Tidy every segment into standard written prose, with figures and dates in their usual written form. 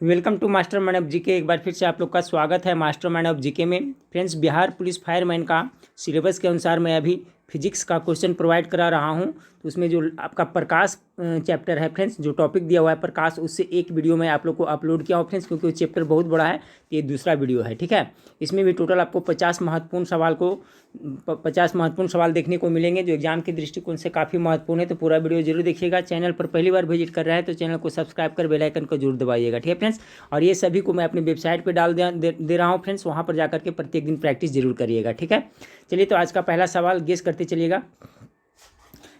Welcome to master mind of GK. एक बार फिर से आप लोग का स्वागत है मास्टर माइंड ऑफ जीके में। फ्रेंड्स, बिहार पुलिस फायरमैन का सिलेबस के अनुसार मैं अभी फिजिक्स का क्वेश्चन प्रोवाइड करा रहा हूं। तो उसमें जो आपका प्रकाश चैप्टर है फ्रेंड्स, जो टॉपिक दिया हुआ है प्रकाश, उससे एक वीडियो मैं आप लोग को अपलोड किया हूँ फ्रेंड्स, क्योंकि वो चैप्टर बहुत बड़ा है। तो ये दूसरा वीडियो है, ठीक है। इसमें भी टोटल आपको 50 महत्वपूर्ण सवाल देखने को मिलेंगे, जो एग्जाम के दृष्टिकोण से काफ़ी महत्वपूर्ण है। तो पूरा वीडियो जरूर देखिएगा। चैनल पर पहली बार विजिट कर रहा है तो चैनल को सब्सक्राइब कर बेल आइकन को जरूर दबाइएगा, ठीक है फ्रेंड्स। और ये सभी को मैं अपनी वेबसाइट पर डाल दे रहा हूँ फ्रेंड्स, वहाँ पर जाकर के प्रत्येक दिन प्रैक्टिस जरूर करिएगा, ठीक है। चलिए, तो आज का पहला सवाल गेस करते चलिएगा।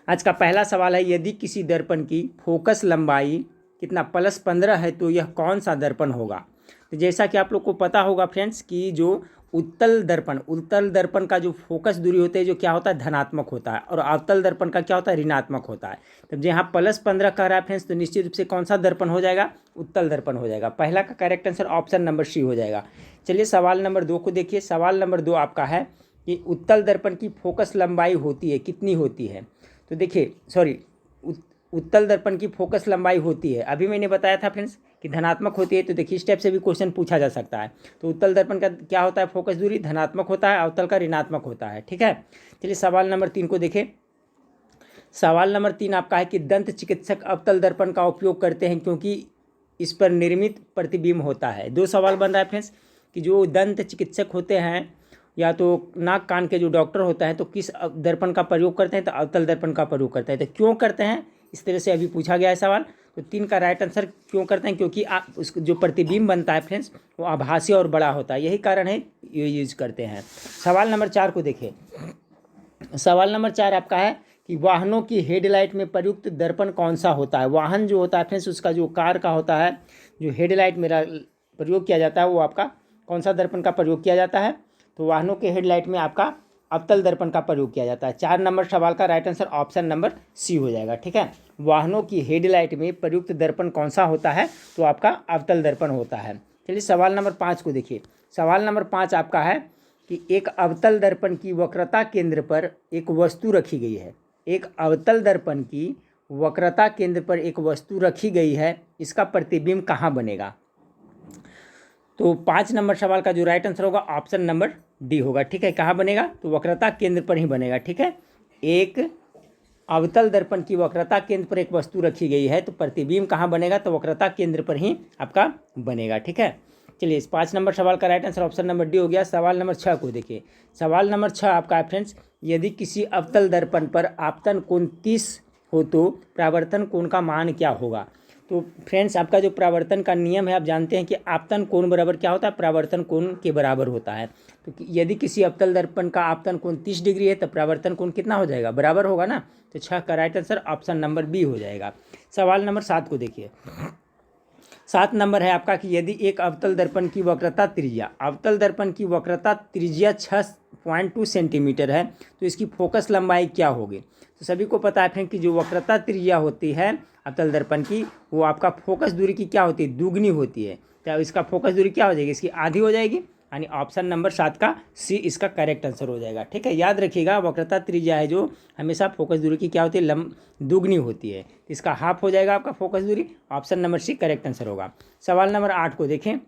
आज का पहला सवाल है, यदि किसी दर्पण की फोकस लंबाई कितना +15 है तो यह कौन सा दर्पण होगा। तो जैसा कि आप लोग को पता होगा फ्रेंड्स कि जो उत्तल दर्पण का जो फोकस दूरी होती है, जो क्या होता है, धनात्मक होता है, और अवतल दर्पण का क्या होता है, ऋणात्मक होता है। तब यहाँ +15 कह रहा है फ्रेंड्स, तो निश्चित रूप से कौन सा दर्पण हो जाएगा, उत्तल दर्पण हो जाएगा। पहला का correct answer option number C हो जाएगा। चलिए, सवाल नंबर 2 को देखिए। सवाल नंबर 2 आपका है कि उत्तल दर्पण की फोकस लंबाई होती है, कितनी होती है। तो देखिए, उत्तल दर्पण की फोकस लंबाई होती है, अभी मैंने बताया था फ्रेंड्स कि धनात्मक होती है। तो देखिए, इस टाइप से भी क्वेश्चन पूछा जा सकता है। तो उत्तल दर्पण का क्या होता है, फोकस दूरी धनात्मक होता है, अवतल का ऋणात्मक होता है, ठीक है। चलिए, सवाल नंबर 3 को देखें। सवाल नंबर 3 आपका है कि दंत चिकित्सक अवतल दर्पण का उपयोग करते हैं क्योंकि इस पर निर्मित प्रतिबिंब होता है। दो सवाल बन रहा है फ्रेंड्स कि जो दंत चिकित्सक होते हैं या तो नाक कान के जो डॉक्टर होता है, तो किस दर्पण का प्रयोग करते हैं, तो अवतल दर्पण का प्रयोग करते हैं। तो क्यों करते हैं, इस तरह से अभी पूछा गया है सवाल। तो 3 का राइट आंसर क्यों करते हैं, क्योंकि आप उसको जो प्रतिबिंब बनता है फ्रेंड्स, वो आभासी और बड़ा होता है, यही कारण है ये यूज करते हैं। सवाल नंबर 4 को देखिए। सवाल नंबर 4 आपका है कि वाहनों की हेडलाइट में प्रयुक्त दर्पण कौन सा होता है। वाहन जो होता है फ्रेंड्स, उसका जो कार का होता है, जो हेडलाइट मेरा प्रयोग किया जाता है, वो आपका कौन सा दर्पण का प्रयोग किया जाता है। तो वाहनों के हेडलाइट में आपका अवतल दर्पण का प्रयोग किया जाता है। 4 नंबर सवाल का right answer option number C हो जाएगा, ठीक है। वाहनों की हेडलाइट में प्रयुक्त दर्पण कौन सा होता है, तो आपका अवतल दर्पण होता है। चलिए, सवाल नंबर 5 को देखिए। सवाल नंबर 5 आपका है कि एक अवतल दर्पण की वक्रता केंद्र पर एक वस्तु रखी गई है। एक अवतल दर्पण की वक्रता केंद्र पर एक वस्तु रखी गई है, इसका प्रतिबिंब कहाँ बनेगा। तो 5 नंबर सवाल का जो राइट आंसर होगा ऑप्शन नंबर डी होगा, ठीक है। कहाँ बनेगा, तो वक्रता केंद्र पर ही बनेगा, ठीक है। एक अवतल दर्पण की वक्रता केंद्र पर एक वस्तु रखी गई है, तो प्रतिबिंब कहाँ बनेगा, तो वक्रता केंद्र पर ही आपका बनेगा, ठीक है। चलिए, इस 5 नंबर सवाल का right answer option number D हो गया। सवाल नंबर 6 को देखिए। सवाल नंबर 6 आपका है फ्रेंड्स, यदि किसी अवतल दर्पण पर आपतन कोण 30 हो तो प्रावर्तन कोण का मान क्या होगा। तो फ्रेंड्स, आपका जो प्रावर्तन का नियम है, आप जानते हैं कि आपतन कोण बराबर क्या होता है, प्रावर्तन कोण के बराबर होता है। तो यदि किसी अवतल दर्पण का आपतन कोण 30 डिग्री है, तो प्रावर्तन कोण कितना हो जाएगा, बराबर होगा ना। तो 6 का right answer option number B हो जाएगा। सवाल नंबर 7 को देखिए। 7 नंबर है आपका कि यदि एक अवतल दर्पण की वक्रता त्रिज्या, अवतल दर्पण की वक्रता त्रिज्या 6.2 सेंटीमीटर है, तो इसकी फोकस लंबाई क्या होगी। तो सभी को पता है फ्रेंड कि जो वक्रता त्रिज्या होती है अवतल दर्पण की, वो आपका फोकस दूरी की क्या होती है, दुगनी होती है। तो इसका फोकस दूरी क्या हो जाएगी, इसकी आधी हो जाएगी, यानी ऑप्शन नंबर 7 का सी इसका करेक्ट आंसर हो जाएगा, ठीक है। याद रखिएगा, वक्रता त्रिज्या है जो हमेशा फोकस दूरी की क्या होती है, दुगनी होती है। तो इसका हाफ हो जाएगा आपका फोकस दूरी, option number C correct answer होगा। सवाल नंबर 8 को देखें।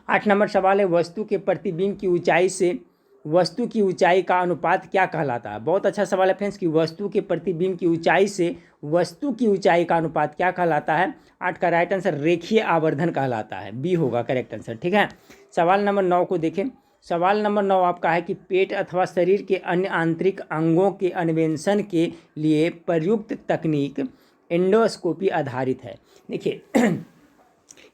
8 नंबर सवाल है, वस्तु के प्रतिबिंब की ऊंचाई से वस्तु की ऊंचाई का अनुपात क्या कहलाता है। बहुत अच्छा सवाल है फ्रेंड्स कि वस्तु के प्रतिबिंब की ऊंचाई से वस्तु की ऊंचाई का अनुपात क्या कहलाता है। 8 का राइट आंसर रेखीय आवर्धन कहलाता है, बी होगा करेक्ट आंसर, ठीक है। सवाल नंबर 9 को देखें। सवाल नंबर 9 आपका है कि पेट अथवा शरीर के अन्य आंतरिक अंगों के अन्वेषण के लिए प्रयुक्त तकनीक एंडोस्कोपी आधारित है। देखिए,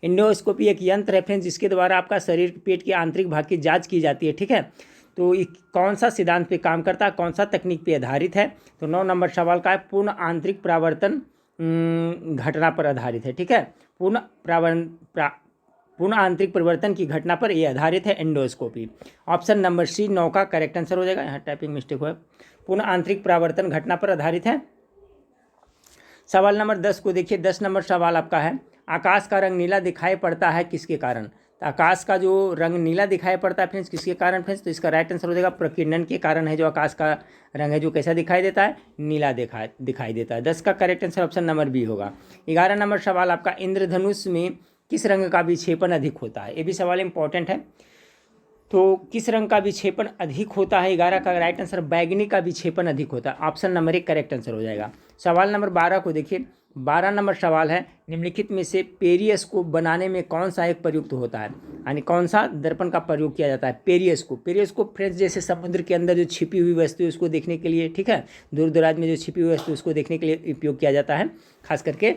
एंडोस्कोपी एक यंत्र है फ्रेंड्स, जिसके द्वारा आपका शरीर पेट के आंतरिक भाग की जांच की जाती है, ठीक है। तो ये कौन सा सिद्धांत पे काम करता है, कौन सा तकनीक पे आधारित है। तो 9 नंबर सवाल का है पूर्ण आंतरिक प्रावर्तन घटना पर आधारित है, ठीक है। पूर्ण आंतरिक परिवर्तन की घटना पर यह आधारित है एंडोस्कोपी। ऑप्शन नंबर सी 9 का करेक्ट आंसर हो जाएगा। यहाँ टाइपिंग मिस्टेक हुआ है। पूर्ण आंतरिक प्रावर्तन घटना पर आधारित है। सवाल नंबर 10 को देखिए। 10 नंबर सवाल आपका है, आकाश का रंग नीला दिखाई पड़ता है किसके कारण। तो आकाश का जो रंग नीला दिखाई पड़ता है फ्रेंड्स, किसके कारण फ्रेंड्स, तो इसका राइट आंसर हो जाएगा प्रकीर्णन के कारण है। जो आकाश का रंग है जो कैसा दिखाई देता है, नीला दिखाई देता है। 10 का correct answer option number B होगा। 11 नंबर सवाल आपका, इंद्रधनुष में किस रंग का विक्षेपण अधिक होता है? ये भी सवाल इंपॉर्टेंट है। तो किस रंग का विक्षेपण अधिक होता है? 11 का राइट आंसर बैगनी का विक्षेपण अधिक होता है। ऑप्शन नंबर 1 करेक्ट आंसर हो जाएगा। सवाल नंबर 12 को देखिए। 12 नंबर सवाल है, निम्नलिखित में से पेरिस्कोप बनाने में कौन सा एक प्रयुक्त होता है? यानी कौन सा दर्पण का प्रयोग किया जाता है? पेरिस्कोप। पेरिस्कोप फ्रेंड्स जैसे समुद्र के अंदर जो छिपी हुई वस्तु है उसको देखने के लिए, ठीक है, दूर दराज में जो छिपी हुई वस्तु उसको देखने के लिए उपयोग किया जाता है खास करके।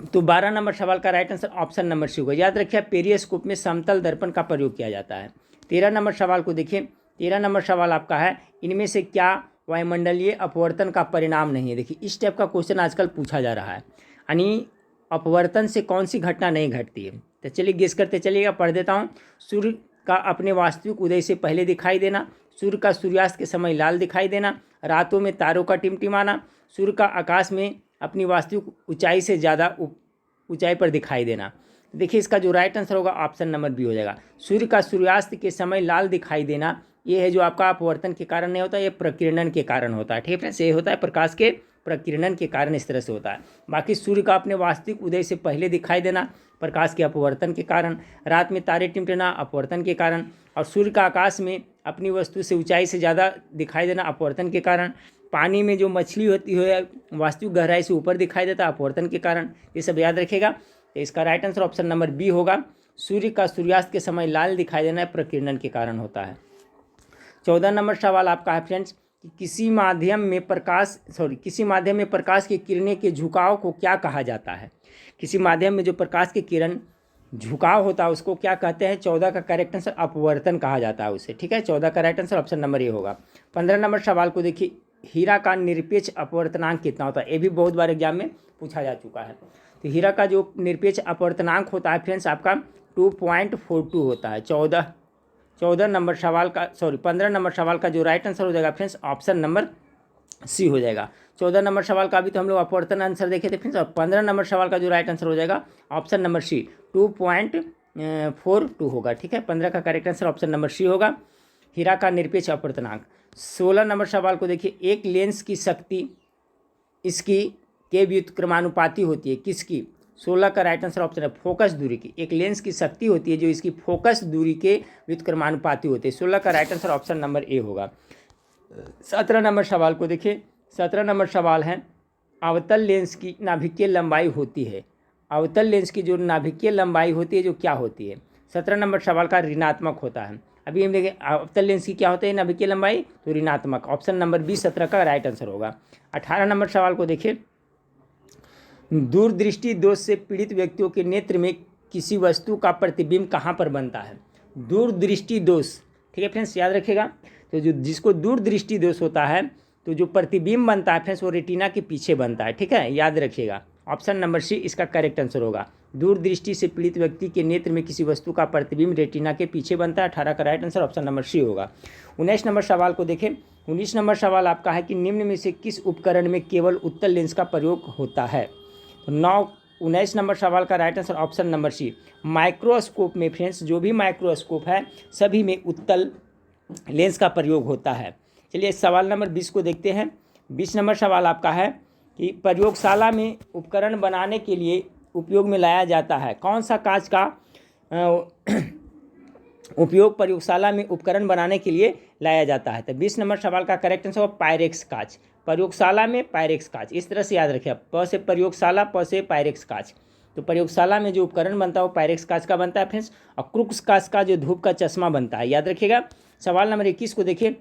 तो 12 नंबर सवाल का right answer option number C होगा। याद रखिए पेरिस्कोप में समतल दर्पण का प्रयोग किया जाता है। 13 नंबर सवाल को देखिए। 13 नंबर सवाल आपका है, इनमें से क्या वायुमंडलीय अपवर्तन का परिणाम नहीं है? देखिए इस टाइप का क्वेश्चन आजकल पूछा जा रहा है, यानी अपवर्तन से कौन सी घटना नहीं घटती है? तो चलिए गेस करते चलिएगा, पढ़ देता हूँ। सूर्य का अपने वास्तविक उदय से पहले दिखाई देना, सूर्य का सूर्यास्त के समय लाल दिखाई देना, रातों में तारों का टिमटिमाना, सूर्य का आकाश में अपनी वास्तविक ऊंचाई से ज़्यादा ऊंचाई पर दिखाई देना। देखिए इसका जो राइट आंसर होगा ऑप्शन नंबर बी हो जाएगा। सूर्य का सूर्यास्त के समय लाल दिखाई देना, ये है जो आपका अपवर्तन के कारण नहीं होता, ये प्रकीर्णन के कारण होता है। ठीक है फ्रेंड्स, ये होता है प्रकाश के प्रकीर्णन के कारण इस तरह से होता है। बाकी सूर्य का अपने वास्तविक उदय से पहले दिखाई देना प्रकाश के अपवर्तन के कारण, रात में तारे टिमटिमाना अपवर्तन के कारण, और सूर्य का आकाश में अपनी वस्तु से ऊंचाई से ज़्यादा दिखाई देना अपवर्तन के कारण, पानी में जो मछली होती है वास्तविक गहराई से ऊपर दिखाई देता है अपवर्तन के कारण। ये सब याद रखेगा। तो इसका right answer option number B होगा। सूर्य का सूर्यास्त के समय लाल दिखाई देना प्रकीर्णन के कारण होता है। 14 नंबर सवाल आपका है फ्रेंड्स कि किसी माध्यम में प्रकाश की किरणें के झुकाव को क्या कहा जाता है? किसी माध्यम में जो प्रकाश की किरण झुकाव होता है उसको क्या कहते हैं? 14 का करेक्ट आंसर अपवर्तन कहा जाता है उसे। ठीक है, 14 का right answer option number A होगा। 15 नंबर सवाल को देखिए। हीरा का निरपेक्ष अपवर्तनांक कितना होता है? ये भी बहुत बार एग्जाम में पूछा जा चुका है। तो हीरा का जो निरपेक्ष अपवर्तनांक होता है फ्रेंड्स आपका 2.42 होता है। 15 नंबर सवाल का जो राइट आंसर हो जाएगा फ्रेंड्स ऑप्शन नंबर सी हो जाएगा। 14 नंबर सवाल का अभी तो हम लोग अपवर्तन आंसर देखे थे फ्रेंड्स, और 15 नंबर सवाल का जो राइट आंसर हो जाएगा ऑप्शन नंबर सी 2.42 होगा। ठीक है, 15 का correct answer option number C होगा, हीरा का निरपेक्ष अपवर्तनांक। 16 नंबर सवाल को देखिए। एक लेंस की शक्ति इसकी के व्युत्क्रमानुपाती होती है किसकी? 16 का राइट आंसर ऑप्शन है फोकस दूरी की। एक लेंस की शक्ति होती है जो इसकी फोकस दूरी के व्युत्क्रमानुपाती होती है। 16 का right answer option number A होगा। 17 नंबर सवाल को देखिए। 17 नंबर सवाल है, अवतल लेंस की नाभिकीय लंबाई होती है। अवतल लेंस की जो नाभिकीय लंबाई होती है जो क्या होती है? 17 नंबर सवाल का ऋणात्मक होता है। अभी हम देखें अवतल लेंस की क्या होता है नाभिकीय लंबाई, तो ऋणात्मक। ऑप्शन नंबर बी 17 का राइट आंसर होगा। 18 नंबर सवाल को देखिए। दूरदृष्टि दोष से पीड़ित व्यक्तियों के नेत्र में किसी वस्तु का प्रतिबिंब कहाँ पर बनता है? दूरदृष्टि दोष। ठीक है फ्रेंड्स, याद रखिएगा। तो जो जिसको दूरदृष्टि दोष होता है तो जो प्रतिबिंब बनता है फ्रेंड्स वो रेटिना के पीछे बनता है। ठीक है, याद रखिएगा। ऑप्शन नंबर सी इसका करेक्ट आंसर होगा। दूरदृष्टि से पीड़ित व्यक्ति के नेत्र में किसी वस्तु का प्रतिबिंब रेटिना के पीछे बनता है। 18 का right answer option number C होगा। 19 नंबर सवाल को देखें। 19 नंबर सवाल आपका है कि निम्न में से किस उपकरण में केवल उत्तल लेंस का प्रयोग होता है? तो 19 नंबर सवाल का right answer option number C microscope में फ्रेंड्स जो भी माइक्रोस्कोप है सभी में उत्तल लेंस का प्रयोग होता है। चलिए सवाल नंबर 20 को देखते हैं। 20 नंबर सवाल आपका है कि प्रयोगशाला में उपकरण बनाने के लिए उपयोग में लाया जाता है कौन सा कांच का उपयोग प्रयोगशाला में उपकरण बनाने के लिए लाया जाता है? तो 20 नंबर सवाल का करेक्ट आंसर होगा पायरेक्स कांच। प्रयोगशाला में पायरेक्स कांच, इस तरह से याद रखिए। प से प्रयोगशाला, प से पायरेक्स कांच। तो प्रयोगशाला में जो उपकरण बनता है वो पायरेक्स कांच का बनता है फ्रेंड्स, और क्रूक्स कांच का जो धूप का चश्मा बनता है, याद रखिएगा। सवाल नंबर 21 को देखिए।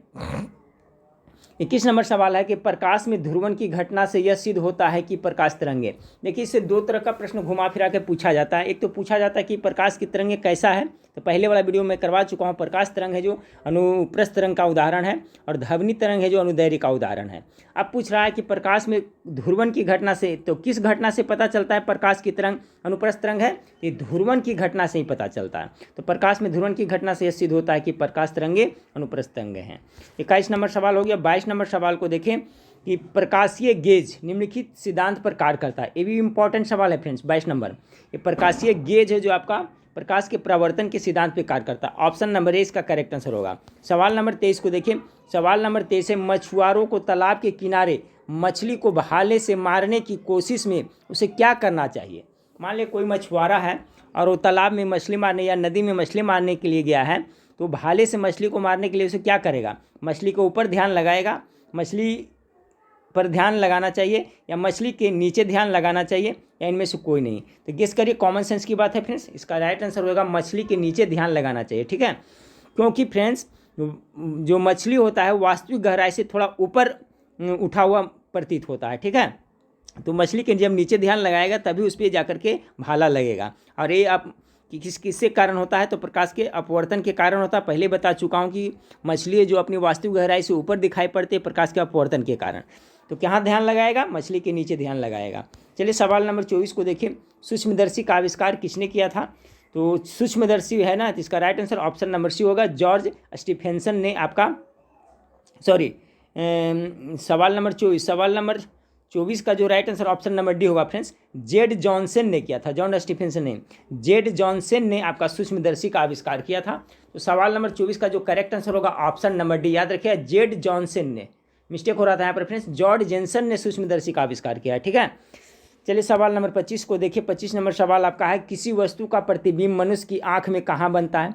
21 नंबर सवाल है कि प्रकाश में ध्रुवण की घटना से यह सिद्ध होता है कि प्रकाश तरंगे। देखिए इससे दो तरह का प्रश्न घुमा फिरा के पूछा जाता है। एक तो पूछा जाता है कि प्रकाश की तरंगे कैसा है, तो पहले वाला वीडियो में करवा चुका हूँ। प्रकाश तरंग है जो अनुप्रस्थ तरंग का उदाहरण है, और ध्वनि तरंग है जो अनुदैर्घ्य का उदाहरण है। अब पूछ रहा है कि प्रकाश में ध्रुवण की घटना से, तो किस घटना से पता चलता है प्रकाश की तरंग अनुप्रस्थ तरंग है? ये ध्रुवण की घटना से ही पता चलता है। तो प्रकाश में ध्रुवण की घटना से यह सिद्ध होता है कि प्रकाश तरंगे अनुप्रस्थ तरंगे हैं। 21 नंबर सवाल हो गया। 22 नंबर सवाल को देखें कि प्रकाशीय गेज निम्नलिखित सिद्धांत पर कार्य करता है। ये भी इंपॉर्टेंट सवाल है फ्रेंड्स। 22 नंबर ये प्रकाशीय गेज है जो आपका प्रकाश के प्रवर्तन के सिद्धांत पर कार्य करता है। ऑप्शन नंबर ए इसका करेक्ट आंसर होगा। सवाल नंबर 23 को देखिए। सवाल नंबर 23 है, मछुआरों को तालाब के किनारे मछली को भाले से मारने की कोशिश में उसे क्या करना चाहिए? मान लीजिए कोई मछुआरा है और वो तालाब में मछली मारने या नदी में मछली मारने के लिए गया है, तो भाले से मछली को मारने के लिए उसे क्या करेगा? मछली के ऊपर ध्यान लगाएगा, मछली पर ध्यान लगाना चाहिए, या मछली के नीचे ध्यान लगाना चाहिए, या इनमें से कोई नहीं? तो गेस करिए, कॉमन सेंस की बात है फ्रेंड्स। इसका राइट आंसर होगा मछली के नीचे ध्यान लगाना चाहिए, ठीक है। क्योंकि फ्रेंड्स जो मछली होता है वास्तविक गहराई से थोड़ा ऊपर उठा हुआ प्रतीत होता है, ठीक है। तो मछली के जब नीचे ध्यान लगाएगा तभी उस पर जाकर के भाला लगेगा। और ये आप किससे कारण होता है? तो प्रकाश के अपवर्तन के कारण होता है। पहले बता चुका हूँ कि मछली जो अपनी वास्तविक गहराई से ऊपर दिखाई पड़ती है प्रकाश के अपवर्तन के कारण। तो कहाँ ध्यान लगाएगा? मछली के नीचे ध्यान लगाएगा। चलिए सवाल नंबर 24 को देखिए। सूक्ष्मदर्शी का आविष्कार किसने किया था? तो सूक्ष्मदर्शी है ना, तो इसका right answer option number C होगा, जॉर्ज स्टीफेंसन ने आपका सवाल नंबर 24 का जो right answer option number D होगा फ्रेंड्स, जेड जॉनसन ने किया था। जॉन स्टीफेंसन ने, जेड जॉनसन ने आपका सूक्ष्मदर्शी का आविष्कार किया था। तो सवाल नंबर 24 का जो करेक्ट आंसर होगा ऑप्शन नंबर डी। याद रखिए, जेड जॉनसन ने, मिस्टेक हो रहा था यहाँ पर फ्रेंड्स, जॉर्ज जेनसन ने सूक्ष्मदर्शी का आविष्कार किया है, ठीक है। चलिए सवाल नंबर 25 को देखिए। 25 नंबर सवाल आपका है, किसी वस्तु का प्रतिबिंब मनुष्य की आंख में कहाँ बनता है?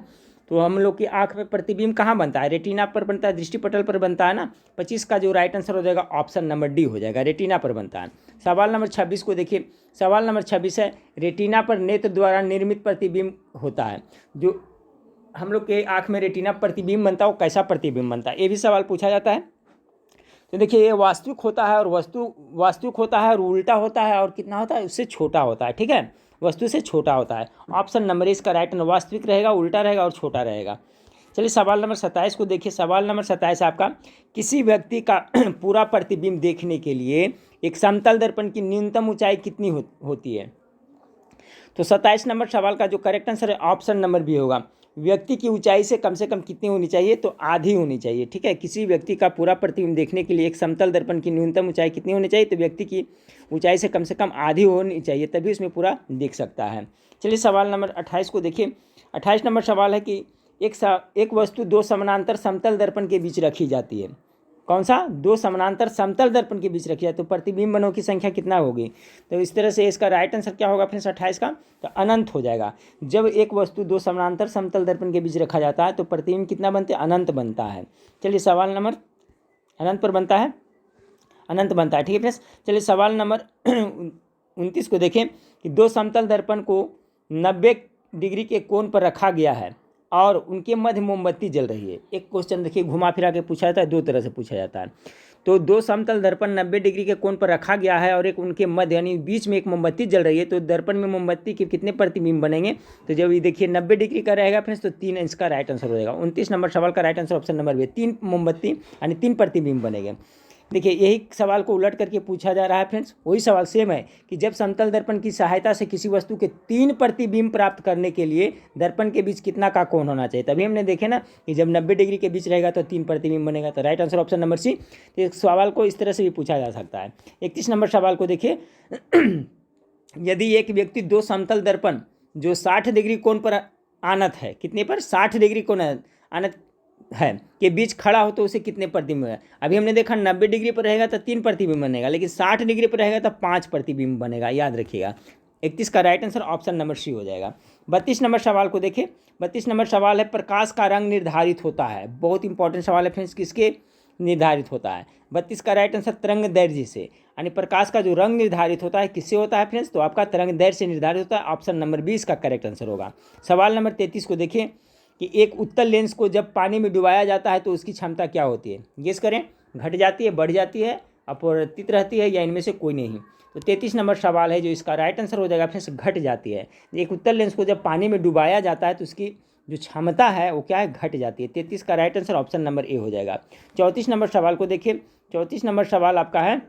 तो हम लोग की आंख में प्रतिबिंब कहाँ बनता है? रेटिना पर बनता है, दृष्टिपटल पर बनता है ना। 25 का जो राइट आंसर हो जाएगा ऑप्शन नंबर डी हो जाएगा, रेटिना पर बनता है। सवाल नंबर 26 को देखिए। सवाल नंबर 26 है, रेटिना पर नेत्र द्वारा निर्मित प्रतिबिंब होता है। जो हम लोग के आंख में रेटिना प्रतिबिंब बनता है वो कैसा प्रतिबिंब बनता है? ये भी सवाल पूछा जाता है। तो देखिए, ये वास्तविक होता है और वास्तविक होता है और उल्टा होता है, और कितना होता है? उससे छोटा होता है, ठीक है, वस्तु से छोटा होता है। ऑप्शन नंबर इसका राइट आंसर वास्तविक रहेगा, उल्टा रहेगा और छोटा रहेगा। चलिए सवाल नंबर 27 को देखिए। सवाल नंबर 27 आपका, किसी व्यक्ति का पूरा प्रतिबिंब देखने के लिए एक समतल दर्पण की न्यूनतम ऊंचाई कितनी होती है? तो 27 नंबर सवाल का जो करेक्ट आंसर है ऑप्शन नंबर बी होगा, व्यक्ति की ऊंचाई से कम कितनी होनी चाहिए? तो आधी होनी चाहिए, ठीक है। किसी व्यक्ति का पूरा प्रतिबिंब देखने के लिए एक समतल दर्पण की न्यूनतम ऊंचाई कितनी होनी चाहिए? तो व्यक्ति की ऊंचाई से कम आधी होनी चाहिए, तभी उसमें पूरा देख सकता है। चलिए सवाल नंबर 28 को देखिए। 28 नंबर सवाल है कि एक वस्तु दो समानांतर समतल दर्पण के बीच रखी जाती है। कौन सा? दो समानांतर समतल दर्पण के बीच रखी जाए तो प्रतिबिंबनों की संख्या कितना होगी? तो इस तरह से इसका राइट आंसर क्या होगा फ्रेंड्स 28 का? तो अनंत हो जाएगा। जब एक वस्तु दो समानांतर समतल दर्पण के बीच रखा जाता है तो प्रतिबिंब कितना बनते हैं? अनंत बनता है। चलिए सवाल नंबर अनंत पर बनता है, अनंत बनता है, ठीक है फ्रेंड्स। चलिए सवाल नंबर 29 को देखें कि दो समतल दर्पण को 90 डिग्री के कोण पर रखा गया है और उनके मध्य मोमबत्ती जल रही है। एक क्वेश्चन देखिए, घुमा फिरा के पूछा जाता है, दो तरह से पूछा जाता है। तो दो समतल दर्पण 90 डिग्री के कोण पर रखा गया है और एक उनके मध्य यानी बीच में एक मोमबत्ती जल रही है, तो दर्पण में मोमबत्ती के कितने प्रतिबिंब बनेंगे? तो जब ये देखिए 90 डिग्री का रहेगा फ्रेंड्स तो 3 इसका राइट आंसर हो जाएगा। 29 नंबर सवाल का right answer option number B, 3 मोमबत्ती यानी 3 प्रतिबिंब बनेंगे। देखिए, यही सवाल को उलट करके पूछा जा रहा है फ्रेंड्स, वही सवाल सेम है कि जब समतल दर्पण की सहायता से किसी वस्तु के 3 प्रतिबिंब प्राप्त करने के लिए दर्पण के बीच कितना का कोण होना चाहिए? तभी हमने देखे ना कि जब 90 डिग्री के बीच रहेगा तो 3 प्रतिबिंब बनेगा। तो right answer option number C. तो इस सवाल को इस तरह से भी पूछा जा सकता है। 31 नंबर सवाल को देखिए। यदि एक व्यक्ति दो समतल दर्पण जो 60 डिग्री कोण पर आनत है, कितने पर? 60 डिग्री कोण आनत है के बीच खड़ा हो तो उसे कितने प्रतिबिंब है? अभी हमने देखा 90 डिग्री पर रहेगा तो 3 प्रतिबिंब बनेगा, लेकिन 60 डिग्री पर रहेगा तो 5 प्रतिबिंब बनेगा, याद रखिएगा। 31 का right answer option number C हो जाएगा। 32 नंबर सवाल को देखिए। 32 नंबर सवाल है, प्रकाश का रंग निर्धारित होता है। बहुत इंपॉर्टेंट सवाल है फ्रेंड्स, किसके निर्धारित होता है? 32 का राइट आंसर तरंग दैर्ध्य से, यानी प्रकाश का जो रंग निर्धारित होता है किससे होता है फ्रेंड्स? तो आपका तरंग दैर्ध्य से निर्धारित होता है। ऑप्शन नंबर 20 का करेक्ट आंसर होगा। सवाल नंबर 33 को देखिए कि एक उत्तल लेंस को जब पानी में डुबाया जाता है तो उसकी क्षमता क्या होती है? गेस करें, घट जाती है, बढ़ जाती है, अपरिवर्तित रहती है, या इनमें से कोई नहीं? तो 33 नंबर सवाल है जो इसका राइट आंसर हो जाएगा फ्रेंड्स, घट जाती है। एक उत्तल लेंस को जब पानी में डुबाया जाता है तो उसकी जो क्षमता है वो क्या है? घट जाती है। 33 का right answer option number A हो जाएगा। 34 नंबर सवाल को देखिए। 34 नंबर सवाल आपका है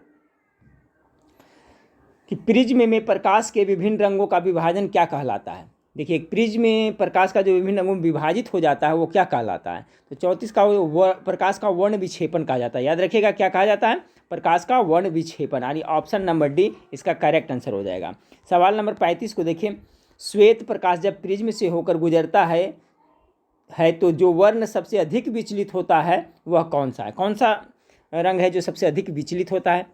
कि प्रिज्म में प्रकाश के विभिन्न रंगों का विभाजन क्या कहलाता है? देखिए, एक प्रिज्म में प्रकाश का जो विभिन्न रंगों में विभाजित हो जाता है वो क्या कहलाता है? तो 34 का प्रकाश का वर्ण विक्षेपण कहा जाता है। याद रखिएगा, क्या कहा जाता है? प्रकाश का वर्ण विक्षेपण, यानी ऑप्शन नंबर डी इसका करेक्ट आंसर हो जाएगा। सवाल नंबर 35 को देखिए। श्वेत प्रकाश जब प्रिज्म से होकर गुजरता है तो जो वर्ण सबसे अधिक विचलित होता है वह कौन सा है? कौन सा रंग है जो सबसे अधिक विचलित होता है?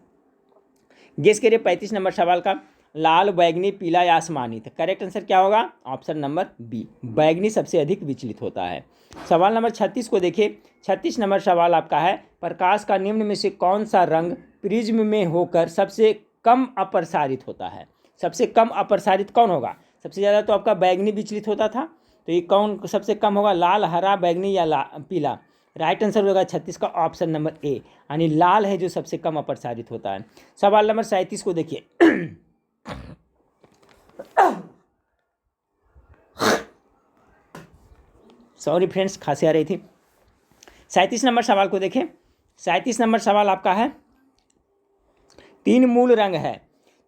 गेस करिए 35 नंबर सवाल का। लाल, बैगनी, पीला या आसमानी। तो करेक्ट आंसर क्या होगा? ऑप्शन नंबर बी, बैगनी सबसे अधिक विचलित होता है। सवाल नंबर 36 को देखिए। 36 नंबर सवाल आपका है, प्रकाश का निम्न में से कौन सा रंग प्रिज्म में होकर सबसे कम अपसारित होता है? सबसे कम अपसारित कौन होगा? सबसे ज़्यादा तो आपका बैगनी विचलित होता था, तो ये कौन सबसे कम होगा? लाल, हरा, बैगनी या पीला? राइट आंसर होगा 36 का ऑप्शन नंबर ए, यानी लाल है जो सबसे कम अपसारित होता है। सवाल नंबर 37 को देखिए। सॉरी फ्रेंड्स, खांसी आ रही थी। 37 नंबर सवाल को देखें। 37 नंबर सवाल आपका है, 3 मूल रंग है,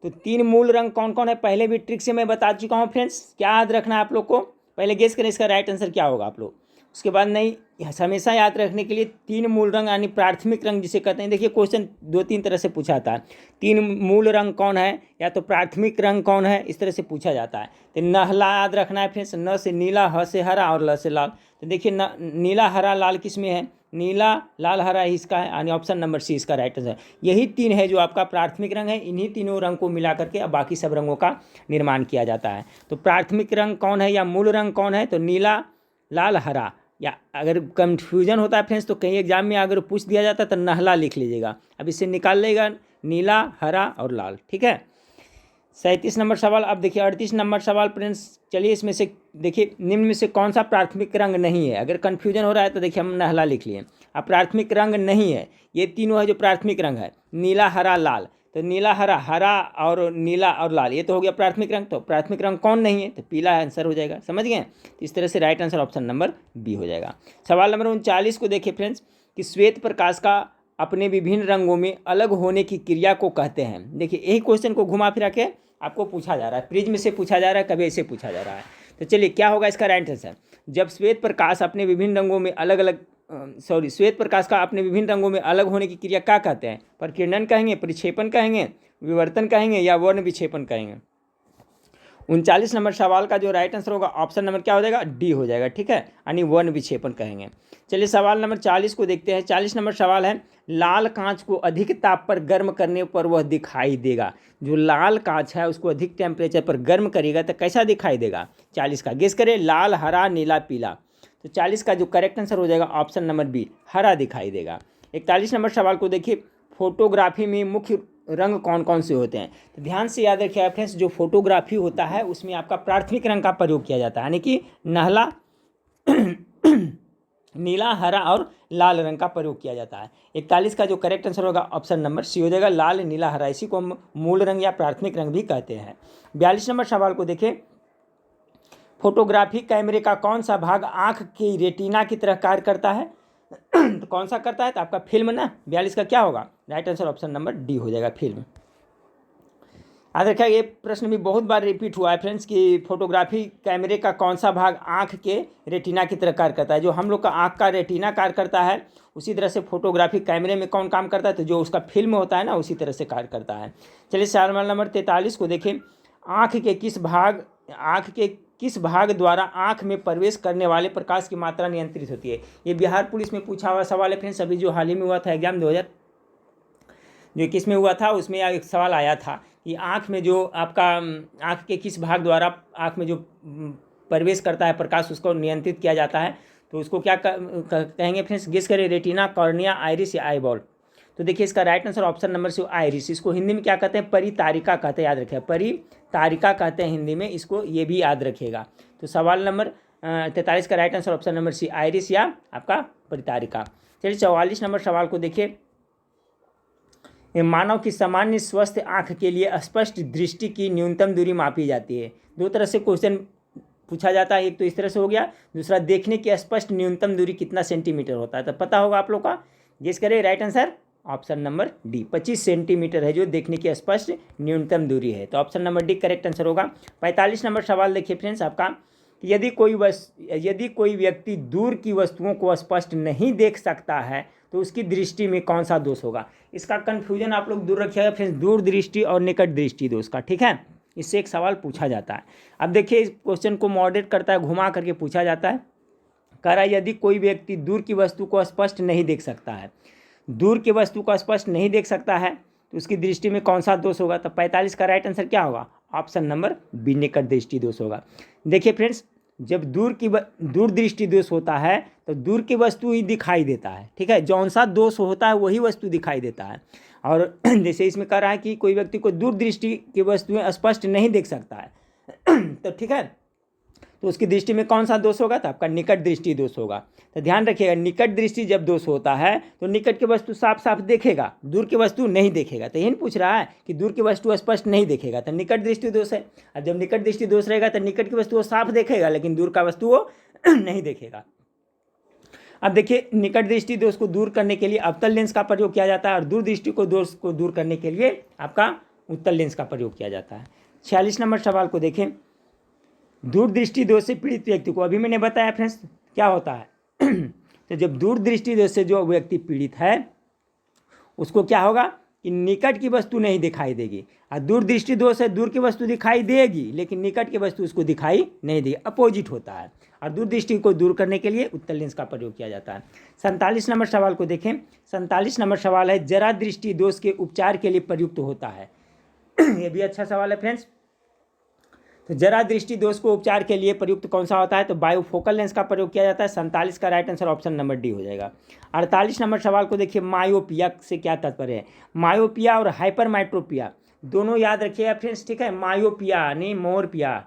तो 3 मूल रंग कौन कौन है? पहले भी ट्रिक से मैं बता चुका हूँ फ्रेंड्स, क्या याद रखना है आप लोग को? पहले गेस करें इसका राइट आंसर क्या होगा आप लोग, उसके बाद नहीं, हमेशा याद रखने के लिए 3 मूल रंग यानी प्राथमिक रंग जिसे कहते हैं। देखिए क्वेश्चन 2-3 तरह से पूछा था, 3 मूल रंग कौन है या तो प्राथमिक रंग कौन है, इस तरह से पूछा जाता है। तो नहला याद रखना है फ्रेंड्स, न से नीला, ह से हरा और ल से लाल। तो देखिए नीला, हरा, लाल किस में है? नीला, लाल, हरा इसका है, यानी ऑप्शन नंबर सी इसका राइट आंसर। यही 3 है जो आपका प्राथमिक रंग है, इन्हीं तीनों रंग को मिला करके अब बाकी सब रंगों का निर्माण किया जाता है। तो प्राथमिक रंग कौन है या मूल रंग कौन है? तो नीला, लाल, हरा। या अगर कंफ्यूजन होता है फ्रेंड्स तो कहीं एग्जाम में अगर पूछ दिया जाता है तो नहला लिख लीजिएगा, अब इससे निकाल लेगा नीला, हरा और लाल। ठीक है, 37 नंबर सवाल। अब देखिए 38 नंबर सवाल फ्रेंड्स, चलिए इसमें से देखिए निम्न में से कौन सा प्राथमिक रंग नहीं है? अगर कन्फ्यूजन हो रहा है तो देखिए हम नहला लिख लिए। अब प्राथमिक रंग नहीं है, ये तीनों है जो प्राथमिक रंग है, नीला, हरा, लाल। तो नीला, हरा, हरा और नीला और लाल, ये तो हो गया प्राथमिक रंग। तो प्राथमिक रंग कौन नहीं है? तो पीला आंसर हो जाएगा, समझ गए? तो इस तरह से right answer option number B हो जाएगा। सवाल नंबर 39 को देखिए फ्रेंड्स, कि श्वेत प्रकाश का अपने विभिन्न रंगों में अलग होने की क्रिया को कहते हैं। देखिए यही क्वेश्चन को घुमा फिरा के आपको पूछा जा रहा है, प्रिज्म से पूछा जा रहा है, कभी ऐसे पूछा जा रहा है। तो चलिए क्या होगा इसका राइट आंसर? जब श्वेत प्रकाश अपने विभिन्न रंगों में श्वेत प्रकाश का अपने विभिन्न रंगों में अलग होने की क्रिया क्या कहते हैं? प्रकीर्णन कहेंगे, परिक्षेपण कहेंगे, विवर्तन कहेंगे या वर्ण विक्षेपण कहेंगे? 39 नंबर सवाल का जो राइट आंसर होगा ऑप्शन नंबर क्या हो जाएगा? डी हो जाएगा। ठीक है, यानी वर्ण विक्षेपण कहेंगे। चलिए सवाल नंबर 40 को देखते हैं। 40 नंबर सवाल है, लाल कांच को अधिक ताप पर गर्म करने पर वह दिखाई देगा। जो लाल कांच है उसको अधिक टेम्परेचर पर गर्म करेगा तो कैसा दिखाई देगा? 40 का गेस करें, लाल, हरा, नीला, पीला। तो 40 का जो करेक्ट आंसर हो जाएगा ऑप्शन नंबर बी, हरा दिखाई देगा। 41 नंबर सवाल को देखिए, फोटोग्राफी में मुख्य रंग कौन कौन से होते हैं? तो ध्यान से याद रखिए फ्रेंड्स, जो फोटोग्राफी होता है उसमें आपका प्राथमिक रंग का प्रयोग किया जाता है, यानी कि नहला, नीला, हरा और लाल रंग का प्रयोग किया जाता है। 41 का जो करेक्ट आंसर होगा ऑप्शन नंबर सी हो जाएगा, लाल, नीला, हरा। इसी को हम मूल रंग या प्राथमिक रंग भी कहते हैं। 42 नंबर सवाल को देखें, फोटोग्राफी कैमरे का कौन सा भाग आँख की रेटिना की तरह कार्य करता है? तो कौन सा करता है? तो आपका फिल्म ना। 42 का क्या होगा? Right answer option number D हो जाएगा, फिल्म। याद रखिए ये प्रश्न भी बहुत बार रिपीट हुआ है फ्रेंड्स, कि फोटोग्राफी कैमरे का कौन सा भाग आँख के रेटिना की तरह कार्य करता है? जो हम लोग का आँख का रेटिना कार्य करता है उसी तरह से फोटोग्राफी कैमरे में कौन काम करता है? तो जो उसका फिल्म होता है ना, उसी तरह से कार्य करता है। चलिए सवाल नंबर 43 को देखें, आँख के किस भाग द्वारा आँख में प्रवेश करने वाले प्रकाश की मात्रा नियंत्रित होती है? ये बिहार पुलिस में पूछा हुआ सवाल है फ्रेंड्स, अभी जो हाल ही में हुआ था एग्जाम 2021 में हुआ था, उसमें एक सवाल आया था कि आँख में जो आपका आँख के किस भाग द्वारा आँख में जो प्रवेश करता है प्रकाश उसको नियंत्रित किया जाता है, तो उसको क्या कहेंगे फ्रेंड्स? गेस करें, रेटिना, कॉर्निया, आइरिस या आईबॉल। तो देखिए इसका right answer option number C iris. इसको हिंदी में क्या कहते हैं? परितारिका कहते हैं, याद रखिए, परितारिका कहते हैं हिंदी में, इसको ये भी याद रखिएगा। तो सवाल नंबर 43 का right answer option number C iris या आपका परितारिका। चलिए 44 नंबर सवाल को देखिए, मानव की सामान्य स्वस्थ आँख के लिए स्पष्ट दृष्टि की न्यूनतम दूरी मापी जाती है। 2 तरह से क्वेश्चन पूछा जाता है, एक तो इस तरह से हो गया, दूसरा देखने की स्पष्ट न्यूनतम दूरी कितना सेंटीमीटर होता है? तो पता होगा आप लोग का, गेस करें। Right answer option number D, 25 centimetre है जो देखने की स्पष्ट न्यूनतम दूरी है। तो option number D correct answer होगा। 45 नंबर सवाल देखिए फ्रेंड्स आपका, यदि कोई व्यक्ति दूर की वस्तुओं को स्पष्ट नहीं देख सकता है तो उसकी दृष्टि में कौन सा दोष होगा? इसका कन्फ्यूजन आप लोग दूर रखिएगा फ्रेंड्स, दूर दृष्टि और निकट दृष्टि दोष का। ठीक है, इससे एक सवाल पूछा जाता है। अब देखिए इस क्वेश्चन को मॉडरेट करता है, घुमा करके पूछा जाता है। कह रहा है यदि कोई व्यक्ति दूर की वस्तु को स्पष्ट नहीं देख सकता है, दूर की वस्तु को स्पष्ट नहीं देख सकता है तो उसकी दृष्टि में कौन सा दोष होगा? तो 45 का राइट आंसर क्या होगा? ऑप्शन नंबर बी निकट दृष्टि दोष होगा। देखिए फ्रेंड्स, जब दूर दृष्टि दोष होता है तो दूर की वस्तु ही दिखाई देता है, ठीक है, जौन सा दोष होता है वही वस्तु दिखाई देता है। और जैसे इसमें कह रहा है कि कोई व्यक्ति को दूर दृष्टि की वस्तुएं स्पष्ट नहीं देख सकता है तो ठीक है, तो उसकी दृष्टि में कौन सा दोष होगा, तो आपका निकट दृष्टि दोष होगा। तो ध्यान रखिएगा, निकट दृष्टि जब दोष होता है तो निकट की वस्तु साफ साफ देखेगा, दूर की वस्तु नहीं देखेगा। तो यही पूछ रहा है कि दूर की वस्तु स्पष्ट नहीं देखेगा, तो निकट दृष्टि दोष है। और जब निकट दृष्टि दोष रहेगा तो निकट की वस्तु वो साफ देखेगा लेकिन दूर का वस्तु वो नहीं देखेगा। अब देखिए, निकट दृष्टि दोष को दूर करने के लिए अवतल लेंस का प्रयोग किया जाता है और दूर दृष्टि को दोष को दूर करने के लिए आपका उत्तल लेंस का प्रयोग किया जाता है। 46 नंबर सवाल को देखें। दूर दृष्टि दोष से पीड़ित व्यक्ति को, अभी मैंने बताया फ्रेंड्स क्या होता है तो जब दूर दृष्टि दोष से जो व्यक्ति पीड़ित है उसको क्या होगा कि निकट की वस्तु नहीं दिखाई देगी। और दूर दृष्टि दोष है, दूर की वस्तु दिखाई देगी लेकिन निकट की वस्तु उसको दिखाई नहीं देगी, अपोजिट होता है। और दूर दृष्टि को दूर करने के लिए उत्तल लेंस का प्रयोग किया जाता है। 47 नंबर सवाल को देखें। 47 नंबर सवाल है, जरा दृष्टि दोष के उपचार के लिए प्रयुक्त होता है ये भी अच्छा सवाल है फ्रेंड्स। तो जरा दृष्टि दोष को उपचार के लिए प्रयुक्त कौन सा होता है, तो बायोफोकल लेंस का प्रयोग किया जाता है। 47 का right answer option number D हो जाएगा। 48 नंबर सवाल को देखिए, मायोपिया से क्या तात्पर्य है। मायोपिया और हाइपरमेट्रोपिया दोनों याद रखिएगा फ्रेंड्स, ठीक है। मायोपिया नहीं मोरपिया,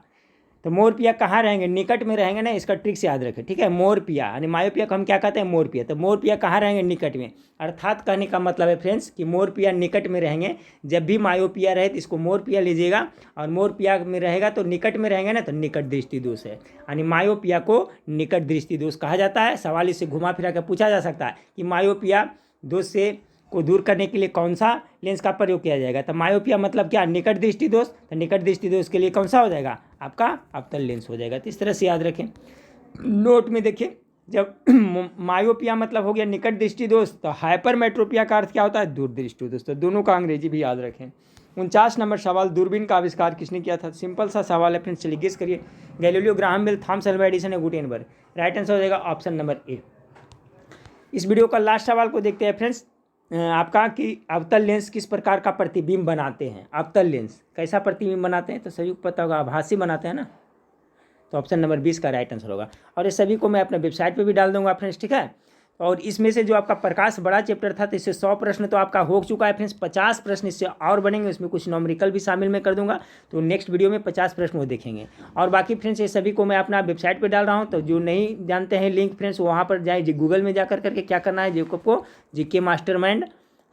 तो मोरपिया कहाँ रहेंगे, निकट में रहेंगे ना, इसका ट्रिक से याद रखें, ठीक है। मोरपिया यानी मायोपिया को हम क्या कहते हैं, मोरपिया, तो मोरपिया कहाँ रहेंगे, निकट में। अर्थात कहने का मतलब है फ्रेंड्स कि मोरपिया निकट में रहेंगे। जब भी मायोपिया रहे तो इसको मोरपिया लीजिएगा, और मोरपिया में रहेगा तो निकट में रहेंगे ना, तो निकट दृष्टि दोष है। यानी मायोपिया को निकट दृष्टि दोष कहा जाता है। सवाल इससे घुमा फिरा कर पूछा जा सकता है कि मायोपिया दोष से को दूर करने के लिए कौन सा लेंस का प्रयोग किया जाएगा। तो मायोपिया मतलब क्या, निकट दृष्टि दोष, तो निकट दृष्टि दोष के लिए कौन सा हो जाएगा, आपका अवतल लेंस हो जाएगा। तो इस तरह से याद रखें। नोट में देखिए, जब मायोपिया मतलब हो गया निकट दृष्टि दोष, तो हाइपरमेट्रोपिया का अर्थ क्या होता है, दूर दृष्टि दोष। तो दोनों का अंग्रेजी भी याद रखें। 49 नंबर सवाल, दूरबीन का आविष्कार किसने किया था। सिंपल सा सवाल है फ्रेंड्स, चलिए गेस करिए। Galileo, Graham Bell, Thomas Alva Edison या गुटेनबर्ग। राइट आंसर हो जाएगा ऑप्शन नंबर ए। इस वीडियो का लास्ट सवाल को देखते हैं फ्रेंड्स, आपका कि अवतल लेंस किस प्रकार का प्रतिबिंब बनाते हैं। अवतल लेंस कैसा प्रतिबिंब बनाते हैं, तो सभी को पता होगा, आभासी बनाते हैं ना, तो ऑप्शन नंबर 20 का राइट आंसर होगा। और ये सभी को मैं अपने वेबसाइट पे भी डाल दूंगा फ्रेंड्स, ठीक है। और इसमें से जो आपका प्रकाश बड़ा चैप्टर था तो इससे 100 प्रश्न तो आपका हो चुका है फ्रेंड्स। 50 प्रश्न इससे और बनेंगे, उसमें कुछ न्यूमेरिकल भी शामिल मैं कर दूंगा, तो नेक्स्ट वीडियो में 50 प्रश्न वो देखेंगे। और बाकी फ्रेंड्स ये सभी को मैं अपना वेबसाइट पे डाल रहा हूँ, तो जो नहीं जानते हैं लिंक फ्रेंड्स वहाँ पर जाए, गूगल में जा करके क्या करना है, जेको को जीके मास्टरमाइंड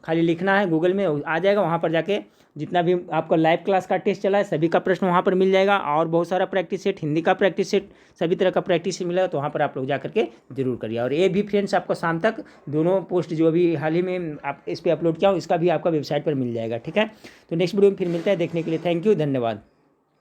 खाली लिखना है, गूगल में आ जाएगा। वहाँ पर जाके जितना भी आपका लाइव क्लास का टेस्ट चला है सभी का प्रश्न वहाँ पर मिल जाएगा, और बहुत सारा प्रैक्टिस सेट, हिंदी का प्रैक्टिस सेट, सभी तरह का प्रैक्टिस सेट मिलेगा, तो वहाँ पर आप लोग जा करके जरूर करिए। और ये भी फ्रेंड्स आपको शाम तक दोनों पोस्ट जो अभी हाल ही में आप इस पर अपलोड किया हूँ इसका भी आपका वेबसाइट पर मिल जाएगा, ठीक है। तो नेक्स्ट वीडियो में फिर मिलता है, देखने के लिए थैंक यू, धन्यवाद।